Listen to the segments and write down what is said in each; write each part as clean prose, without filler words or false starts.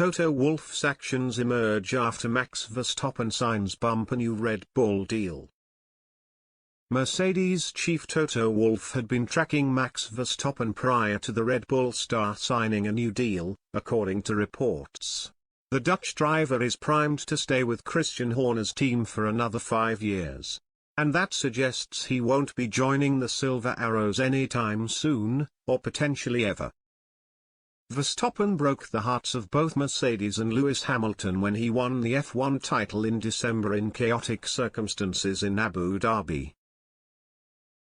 Toto Wolff's actions emerge after Max Verstappen signs bumper new Red Bull deal. Mercedes chief Toto Wolff had been tracking Max Verstappen prior to the Red Bull star signing a new deal, according to reports. The Dutch driver is primed to stay with Christian Horner's team for another 5 years. And that suggests he won't be joining the Silver Arrows anytime soon, or potentially ever. Verstappen broke the hearts of both Mercedes and Lewis Hamilton when he won the F1 title in December in chaotic circumstances in Abu Dhabi.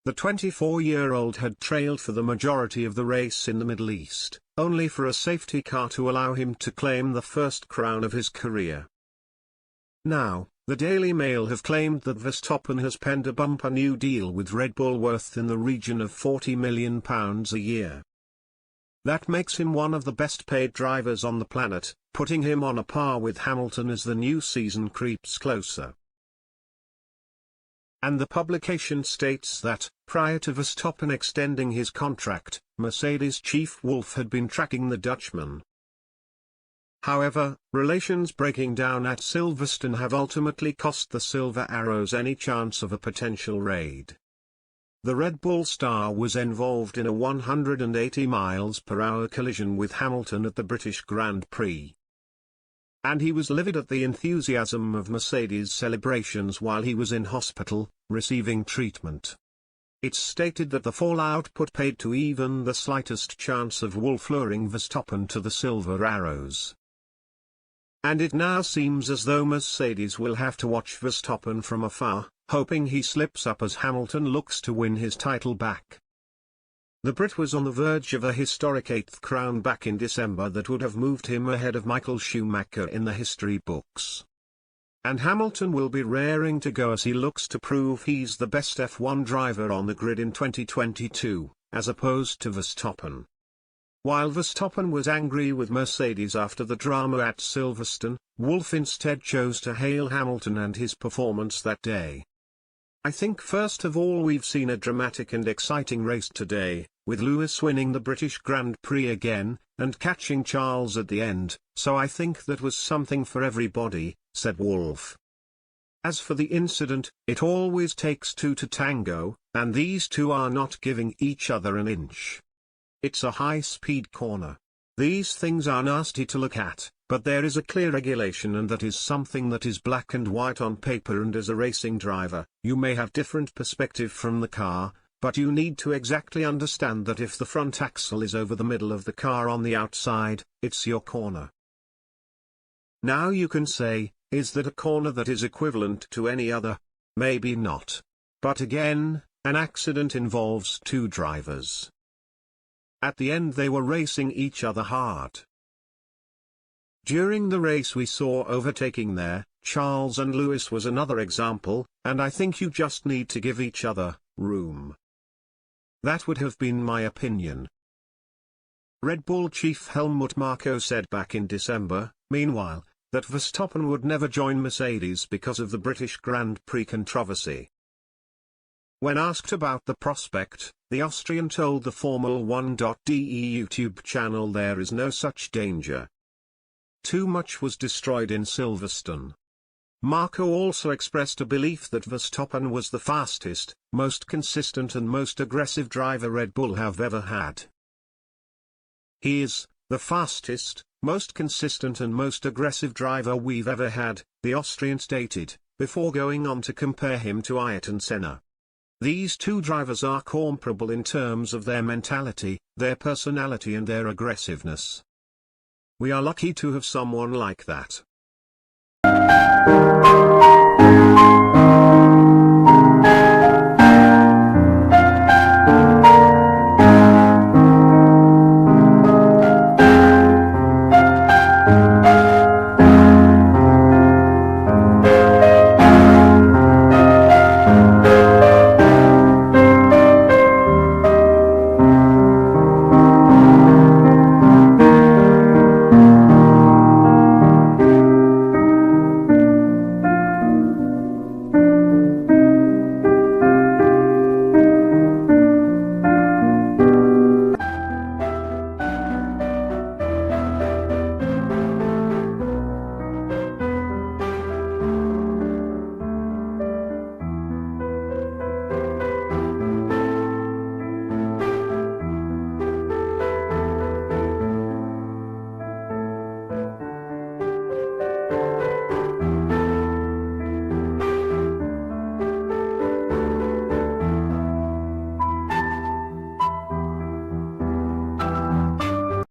The 24-year-old had trailed for the majority of the race in the Middle East, only for a safety car to allow him to claim the first crown of his career. Now, the Daily Mail have claimed that Verstappen has penned a bumper new deal with Red Bull worth in the region of £40 million a year. That makes him one of the best-paid drivers on the planet, putting him on a par with Hamilton as the new season creeps closer. And the publication states that, prior to Verstappen extending his contract, Mercedes chief Wolff had been tracking the Dutchman. However, relations breaking down at Silverstone have ultimately cost the Silver Arrows any chance of a potential raid. The Red Bull star was involved in a 180 mph collision with Hamilton at the British Grand Prix. And he was livid at the enthusiasm of Mercedes' celebrations while he was in hospital, receiving treatment. It's stated that the fallout put paid to even the slightest chance of Wolff luring Verstappen to the Silver Arrows. And it now seems as though Mercedes will have to watch Verstappen from afar, hoping he slips up as Hamilton looks to win his title back. The Brit was on the verge of a historic 8th crown back in December that would have moved him ahead of Michael Schumacher in the history books. And Hamilton will be raring to go as he looks to prove he's the best F1 driver on the grid in 2022, as opposed to Verstappen. While Verstappen was angry with Mercedes after the drama at Silverstone, Wolff instead chose to hail Hamilton and his performance that day. I think first of all we've seen a dramatic and exciting race today, with Lewis winning the British Grand Prix again, and catching Charles at the end, so I think that was something for everybody, said Wolff. As for the incident, it always takes two to tango, and these two are not giving each other an inch. It's a high-speed corner. These things are nasty to look at, but there is a clear regulation and that is something that is black and white on paper, and as a racing driver, you may have different perspective from the car, but you need to exactly understand that if the front axle is over the middle of the car on the outside, it's your corner. Now you can say, is that a corner that is equivalent to any other? Maybe not. But again, an accident involves two drivers. At the end they were racing each other hard. During the race we saw overtaking there. Charles and Lewis was another example, and I think you just need to give each other room. That would have been my opinion. Red Bull chief Helmut Marko said back in December, meanwhile, that Verstappen would never join Mercedes because of the British Grand Prix controversy. When asked about the prospect, the Austrian told the Formula1.de YouTube channel there is no such danger. Too much was destroyed in Silverstone. Marko also expressed a belief that Verstappen was the fastest, most consistent and most aggressive driver Red Bull have ever had. He is the fastest, most consistent and most aggressive driver we've ever had, the Austrian stated, before going on to compare him to Ayrton Senna. These two drivers are comparable in terms of their mentality, their personality and their aggressiveness. We are lucky to have someone like that.